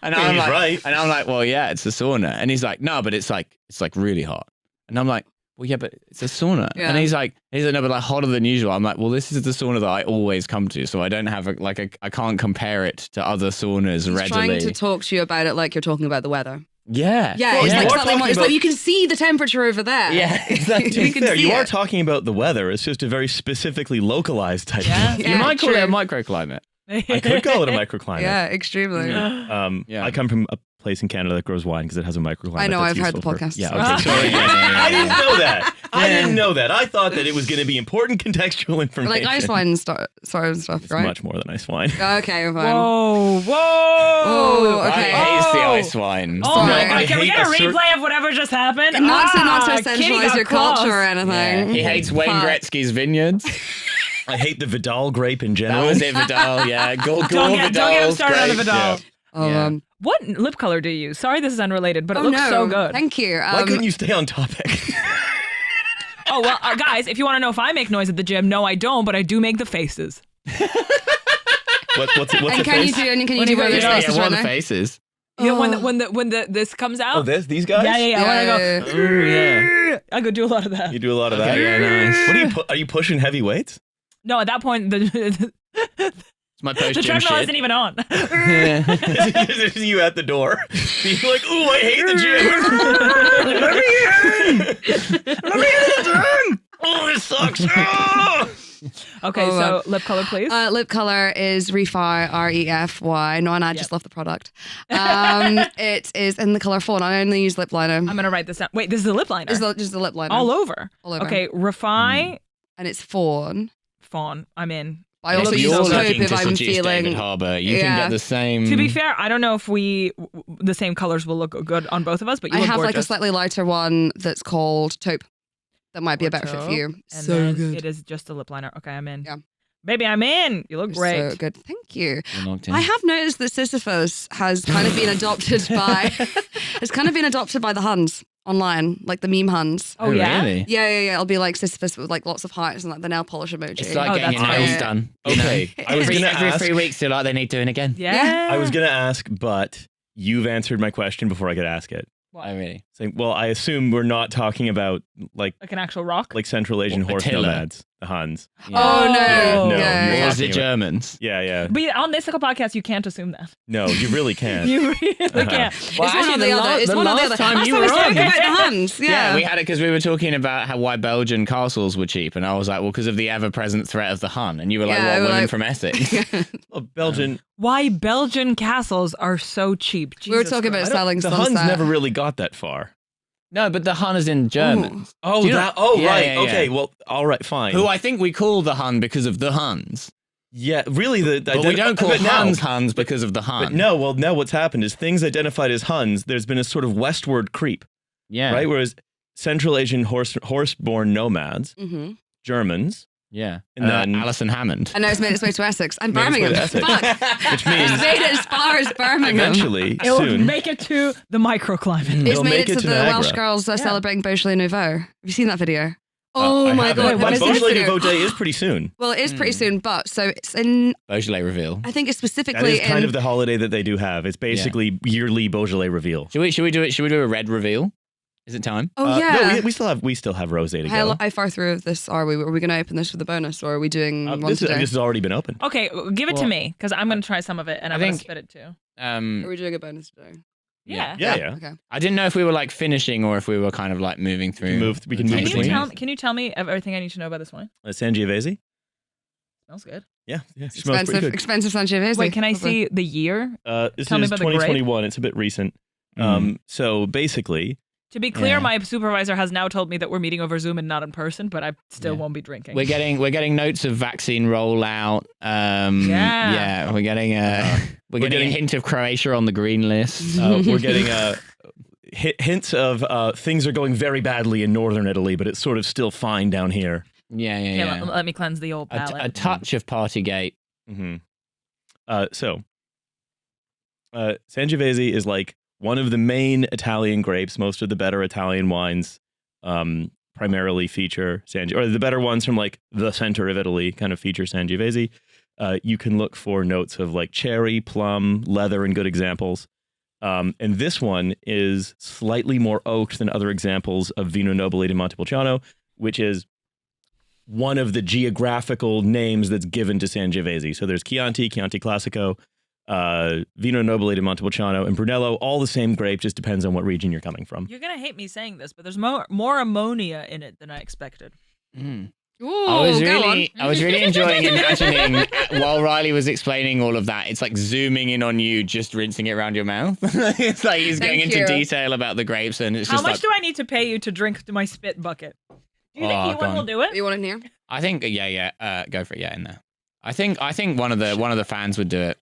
And I'm He's like, right. and I'm like, well, yeah, it's a sauna. And he's like, no, but it's like really hot. And I'm like, well, yeah, but it's a sauna. Yeah. And he's like, no, but like hotter than usual. I'm like, well, this is the sauna that I always come to, so I don't have I can't compare it to other saunas He's readily. trying to talk to you about it like you're talking about the weather. Yeah. Yeah, Well, it's you like are exactly talking what it's about- like you can see the temperature over there. Yeah, exactly. To be You can fair, see you are it. talking about the weather. It's just a very specifically localized type Yeah. of You might call true. it a microclimate. I could call it a microclimate. Yeah, extremely. Yeah. I come from a place in Canada that grows wine because it has a microclimate. I know, that's I've heard the useful for- podcast. Yeah, Ah. okay. Sorry. I didn't know that. I didn't know that. I thought that it was going to be important contextual information. Like ice wine and stuff, It's right? much more than ice wine. Okay, fine. Whoa. Oh, I okay. hate the Oh. ice wine. Oh No, my I god, can we hate get a a cer- replay of whatever just happened? Not to Kitty essentialize got your close. culture or Yeah. anything. He hates Wayne But- Gretzky's vineyards. I hate the Vidal grape in That general. was it, Vidal. Yeah, Don't get him started on the Vidal. Yeah. Oh, Yeah. What lip color do you use? Sorry, this is unrelated, but it oh, looks no. so good. Thank you. Why couldn't you stay on topic? Oh, well, guys, if you want to know if I make noise at the gym, no, I don't, but I do make the faces. what's and the can face? you do When one you of go- those yeah, faces what right are the now? faces? You know, Oh. when this comes out? Oh, these guys? Yeah. When I go, Yeah. I go do a lot of that. You do a lot of that. Okay, yeah, nice. What are you? Are you pushing heavy weights? No, at that point, the It's my post-gym treadmill shit. isn't even on. Yeah. It's you at the door. Being like, ooh, I hate the gym. Let me in. Let me in the gym. Oh, this sucks. Ah! Okay, Oh, so lip color, please. Lip color is Refy, Refy. No, and I just love the product. It is in the color fawn. I only use lip liner. I'm going to write this down. Wait, this is a lip liner. Just the lip liner. All over. All over. Okay, Refi, And it's fawn. fawn. I'm in. I If also looks use you're so taupe looking if to I'm seduce David feeling. Harbour, you can Yeah. get the same. To be fair, I don't know if the same colors will look good on both of us, but you I look have like a gorgeous. slightly lighter one that's called taupe. That might be a better fit for you. And So then good. It is just a lip liner. Okay, I'm in. Yeah. Baby, I'm in. You look great. So good. Thank you. You're locked in. I have noticed that Sisyphus has kind of been adopted by the Huns online, like the meme Huns. Oh, yeah? Really? Yeah. It'll be like Sisyphus with like lots of hearts and like the nail polish emoji. It's like Oh, getting your that's nails great. done. you Okay, know? I was every, gonna every ask. 3 weeks, they're like, they need doing again. Yeah. I was gonna ask, but you've answered my question before I could ask it. What? Oh, really? Saying, well, I assume we're not talking about like Like an actual rock? Central Asian What, horse Attila? nomads, the Huns. Oh no. Yeah, no, Yeah, you're Or yeah. was it talking about- Germans? Yeah. But on this little podcast, you can't assume that. No, you really can't. You really can't. Well, It's one actually, or the other. It's the one or the last other. time Last you time were we spoke on. about the Huns. Yeah, Yeah. we had it because we were talking about why Belgian castles were cheap, and I was like, well, because of the ever-present threat of the Hun, and you were like, Yeah, what, we're women like- from Essex? Oh, Belgian. Why Belgian castles are so cheap. We were Jesus talking about Christ. selling The sunset. Huns never really got that far. No, but the Hun is in Germans. Oh, Do you know- that. Oh, Yeah, right. yeah, yeah. Okay. Well, all right. Fine. Who I think we call the Hun because of the Huns. Yeah. Really. But we don't call but now- Huns because of the Hun. But no. Well, now what's happened is things identified as Huns. There's been a sort of westward creep, Yeah. right? Whereas Central Asian horse-born nomads, Mm-hmm. Germans, Yeah. And then Alison Hammond. And now it's made its way to Essex and Made its way Birmingham. to Essex. Fuck. which means It's made it as far as Birmingham. eventually, It will soon, make it to the microclimate. It's It'll made make it it to to the Niagara. Welsh girls celebrating Beaujolais Nouveau. Have you seen that video? I Oh my haven't. god, what is this Beaujolais video? Nouveau Day is pretty soon. Well, it is pretty soon, but so it's in. Beaujolais reveal. I think it's That specifically is kind in. of the holiday that they do have. It's basically yearly Beaujolais reveal. Should we do it? Should we do a red reveal? Is it time? Oh yeah. No, we still have rosé to go. How far through of this are we? Are we going to open this with a bonus, or are we doing one This today? has already been opened. Okay, give it to Well, me because I'm going to try some of it and I I'm going to think- spit it too. Are we doing a bonus today? Yeah. Yeah. Okay. I didn't know if we were like finishing or if we were kind of like moving through. We can move Can between. you tell me everything I need to know about this wine? Sangiovese? Smells good. Yeah. It smells pretty good. Expensive Sangiovese. Wait, can I Lovely. see the year? This Tell me is about the grape. 2021. It's a bit recent. So basically, To be clear, Yeah. my supervisor has now told me that we're meeting over Zoom and not in person, but I still Yeah. won't be drinking. We're getting notes of vaccine rollout. Yeah. We're getting we're getting a hint of Croatia on the green list. we're getting hints of things are going very badly in northern Italy, but it's sort of still fine down here. Yeah. Okay, let me cleanse the old A palate. touch of Partygate. Mm-hmm. Sangiovese is like one of the main Italian grapes. Most of the better Italian wines primarily feature Sangiovese, or the better ones from like the center of Italy kind of feature Sangiovese. You can look for notes of like cherry, plum, leather, and good examples. And this one is slightly more oaked than other examples of Vino Nobile di Montepulciano, which is one of the geographical names that's given to Sangiovese. So there's Chianti, Chianti Classico, Vino Nobile di Montepulciano, and Brunello, all the same grape, just depends on what region you're coming from. You're gonna hate me saying this, but there's more ammonia in it than I expected. Ooh, I was go on. really enjoying imagining while Riley was explaining all of that. It's like zooming in on you, just rinsing it around your mouth. It's like he's going Thank into you. detail about the grapes, and it's How just much like, do I need to pay you to drink my spit bucket? Do you Oh, think go anyone will on. do it? You want it here? I think go for it. Yeah, in there. I think one of the fans would do it.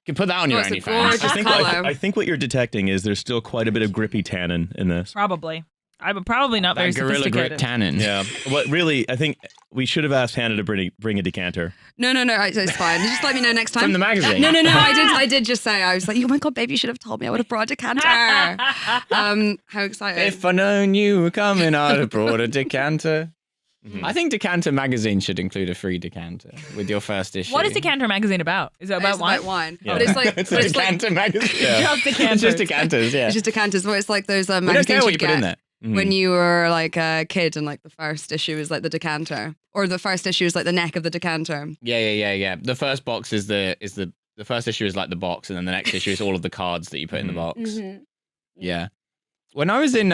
You can put that on your Oh, it's a OnlyFans. gorgeous colour. I think what you're detecting is there's still quite a bit of grippy tannin in this. Probably. I'm probably not very That gorilla grip sophisticated. tannin. Yeah. What really, I think we should have asked Hannah to bring a decanter. No, it's fine. Just let me know next time. From the magazine. No. I did just say, I was like, oh my god, baby, you should have told me. I would have brought a decanter. How exciting. If I'd known you were coming, I'd have brought a decanter. Mm-hmm. I think Decanter magazine should include a free decanter with your first issue. What is Decanter magazine about? Is it about It's wine? about wine. Yeah. But it's like, It's but a it's like, decanter magazine. Just decanters. It's just decanters, yeah. it's just decanters. But it's like those We don't magazines care what you you'd put in get there. when you were like a kid, and like the first issue is like the decanter, or the first issue is like the neck of the decanter. Yeah. The first box is the first issue is like the box, and then the next issue is all of the cards that you put in the box. Yeah. When I was in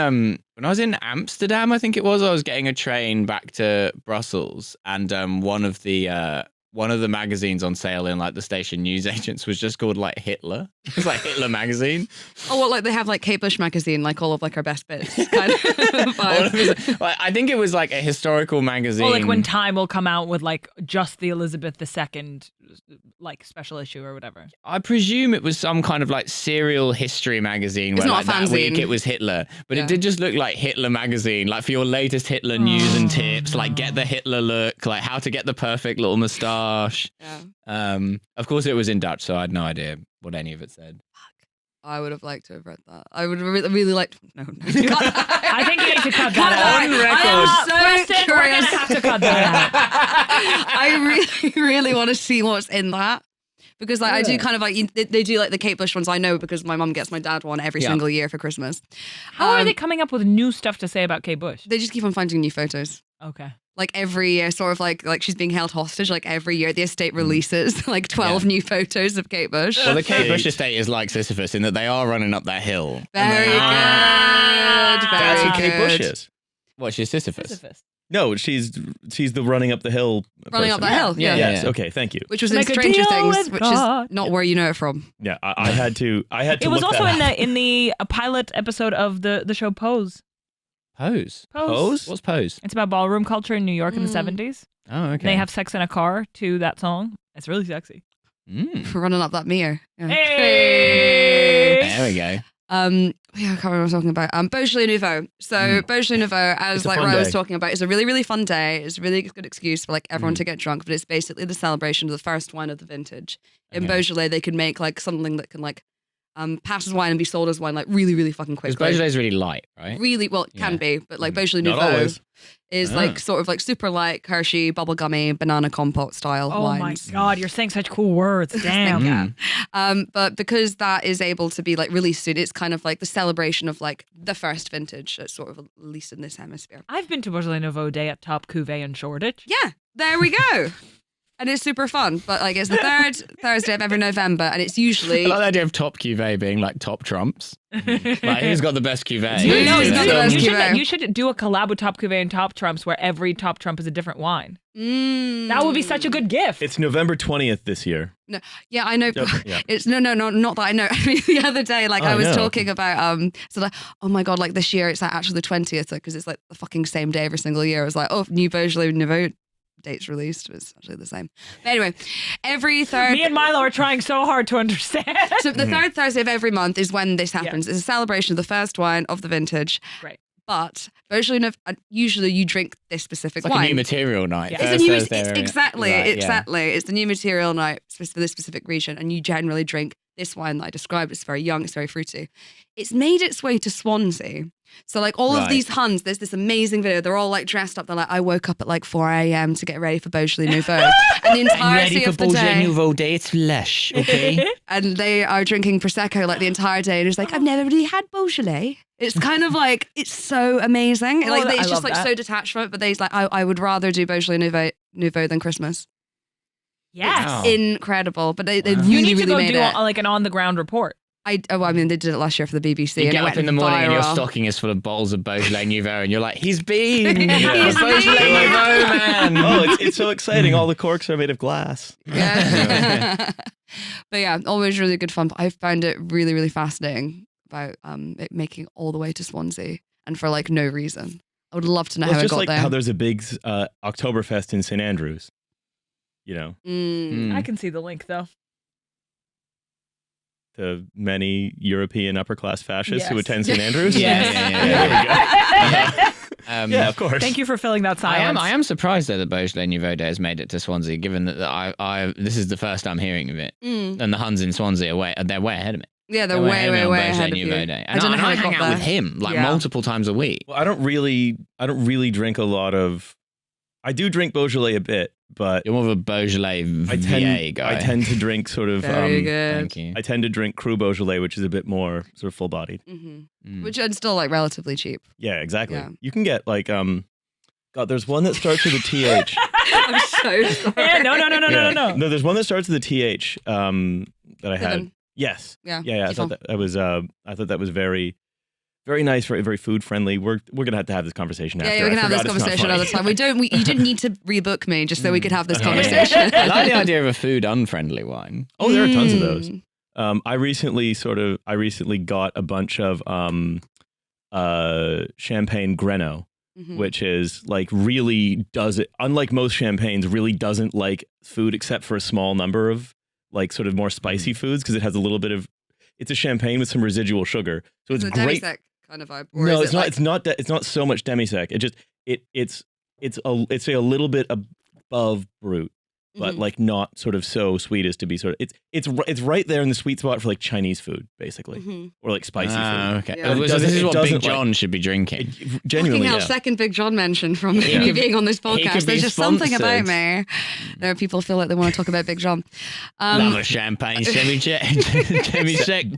Amsterdam, I think it was, I was getting a train back to Brussels, and one of the magazines on sale in like the station newsagents was just called like Hitler. It was like Hitler magazine. Oh, well, like they have like Kate Bush magazine, like all of like our best bits, kind of All of vibe. his- like, I think it was like a historical magazine. Or like when Time will come out with like just the Elizabeth II like special issue or whatever. I presume it was some kind of like serial history magazine It's where not like a that fanzine. week it was Hitler, but Yeah. it did just look like Hitler magazine, like for your latest Hitler news and tips, like get the Hitler look, like how to get the perfect little moustache. Yeah. Of course it was in Dutch, so I had no idea what any of it said. I would have liked to have read that. I would have really liked. No. I think you need to cut that out. On Preston, record. we're curious. gonna have to cut that out. I really want to see what's in that. Because like I do kind of like they do like the Kate Bush ones. I know because my mum gets my dad one every single year for Christmas. How are they coming up with new stuff to say about Kate Bush? They just keep on finding new photos. Okay. Like every year, sort of like she's being held hostage. Like every year, the estate releases like 12 new photos of Kate Bush. Well, the Kate Bush estate is like Sisyphus in that they are running up that hill. Very good. That's who Very Kate Bush good. is. What, she's Sisyphus? Sisyphus. No, she's the running up the hill. Running up person. that hill. Yeah. Yes. Yeah. Okay. Thank you. Which was Make in a Stranger deal Things, with which God. is not where you know it from. Yeah, I had to. It was look also that in the pilot episode of the show Pose. Pose. Pose? What's Pose? It's about ballroom culture in New York in the 70s. Oh, okay. They have sex in a car to that song. It's really sexy. Mm. Running up that mirror. Yeah. Hey! There we go. I can't remember what I was talking about. Beaujolais Nouveau. So Beaujolais Nouveau, as like what I was talking about, is a really, really fun day. It's a really good excuse for like everyone to get drunk, but it's basically the celebration of the first wine of the vintage. In Beaujolais, they can make like something that can like pass as wine and be sold as wine like really, really fucking quickly. Because Beaujolais is really light, right? Really, well, it can be, but like Beaujolais Not Nouveau always. is like sort of like super light, Hershey, bubblegummy, banana compote style Oh wines. my God, you're saying such cool words. Damn. But because that is able to be like released soon, it's kind of like the celebration of like the first vintage, sort of at least in this hemisphere. I've been to Beaujolais Nouveau Day at Top Cuvée in Shoreditch. Yeah, there we go. And it's super fun, but like it's the third Thursday of every November, and it's usually. I like the idea of top cuvee being like top trumps. Like who's got the best cuvee? No, it's not the best cuvee. You should do a collab with Top Cuvée and Top Trumps where every Top Trump is a different wine. That would be such a good gift. It's November 20th this year. No, yeah, I know. Yeah. It's no, not that I know. I mean, the other day, like I was talking about, so like, oh my God, like this year it's like actually the 20th because it's like the fucking same day every single year. I was like, oh, new Beaujolais Nouveau dates released was actually the same. But anyway, every third. Me and Milo are trying so hard to understand. So the third Thursday of every month is when this happens. It's a celebration of the first wine of the vintage. Right. But Beaujolais, usually you drink this specific It's like wine. a new material night. Yeah. It's a new, Thursday, exactly. right, It's the new material night for this specific region, and you generally drink this wine that I described. It's very young, it's very fruity. It's made its way to Swansea. So like all of these Huns, there's this amazing video. They're all like dressed up. They're like, I woke up at like 4 a.m. to get ready for Beaujolais Nouveau. And the entirety of the day. Nouveau Day, it's lush, okay? And they are drinking Prosecco like the entire day. And it's like, I've never really had Beaujolais. It's kind of like, it's so amazing. Oh, like I it's just love like that. so detached from it. But they's like, I would rather do Beaujolais Nouveau than Christmas. Yes. Wow. Incredible. But they You really, need to really go made do it. like an on-the-ground report. I mean, they did it last year for the BBC. You and get it up went in the morning and your viral. stocking is full of bottles of Beaujolais Nouveau and you're like, he's been! He's Beaujolais been! Nouveau, man! Oh, it's so exciting. All the corks are made of glass. Yeah. But yeah, always really good fun. But I found it really, really fascinating about it making it all the way to Swansea and for like no reason. I would love to know Well, how it's it just got like there. how there's a big Oktoberfest in St. Andrews. You know, I can see the link though. the many European upper class fascists who Yes. attend St. Andrews. Yeah. Yeah, of course. Thank you for filling that silence. I am surprised though that Beaujolais Nouveau Day has made it to Swansea, given that I this is the first I'm hearing of it, and the Huns in Swansea they're way ahead of me. Yeah, they're They're way, of me way, on way Beaujolais ahead of you. Nouveau Day. I don't know and how I it hang got out there. with him like Yeah. multiple times a week. Well, I don't really drink a lot of. I do drink Beaujolais a bit, but You're more of a Beaujolais I VA guy. I tend to drink sort of. Very good. Thank you. I tend to drink Cru Beaujolais, which is a bit more sort of full bodied. Which is still like relatively cheap. Yeah, exactly. Yeah. You can get like God, there's one that starts with a TH. I'm so sorry. Yeah, no. No, there's one that starts with a TH that I had. Seven. Yes. Yeah. Yeah. I Keep thought on. I thought that was very, very nice, very food friendly. We're gonna have to have this conversation after. Yeah, we can I have this forgot it's not conversation funny. another time. You didn't need to rebook me just so we could have this conversation. I like the idea of a food unfriendly wine. Oh, there are tons of those. I recently got a bunch of champagne Greno, which is like really unlike most champagnes, really doesn't like food except for a small number of like sort of more spicy foods because it has a little bit of. It's a champagne with some residual sugar, so it's a great. demi-sec kind of vibe. Or No, is it's it not. like- It's not so much demi-sec. It just it's a little bit above brut, but like not sort of so sweet as to be sort of. It's right there in the sweet spot for like Chinese food, basically, or like spicy food. Okay. Yeah. So It this is what doesn't Big John should be drinking. Genuinely, Fucking hell, yeah. second Big John mention from me could- being on this he could podcast. be There's just something about sponsored. me. There are people who feel like they want to talk about Big John. Love a champagne semi-sec.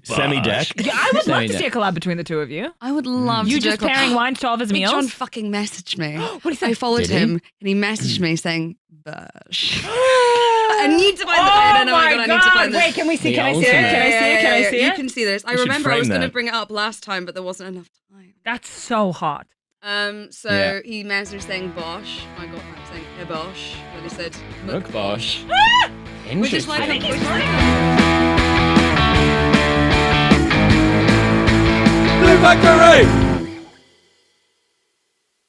Semi-deck. Yeah, I would love Sorry, to see a collab between the two of you. I would love You to just do a- pairing wine to all of his Big meals. John fucking messaged me. What did he say? I followed Did he? him and he messaged me saying, Bush. I need to find the no, I need to find this. Wait, can we see? The Can I see it? ultimate. Can I see it? Can I see You it? can see this. I You should remember I frame was going to that. bring it up last time, but there wasn't enough time. That's so hot. So Yeah. he messaged saying Bosch. I got him saying hey Bosch. Then he said Look, Bosch. which is like Interesting. a Blue Factory!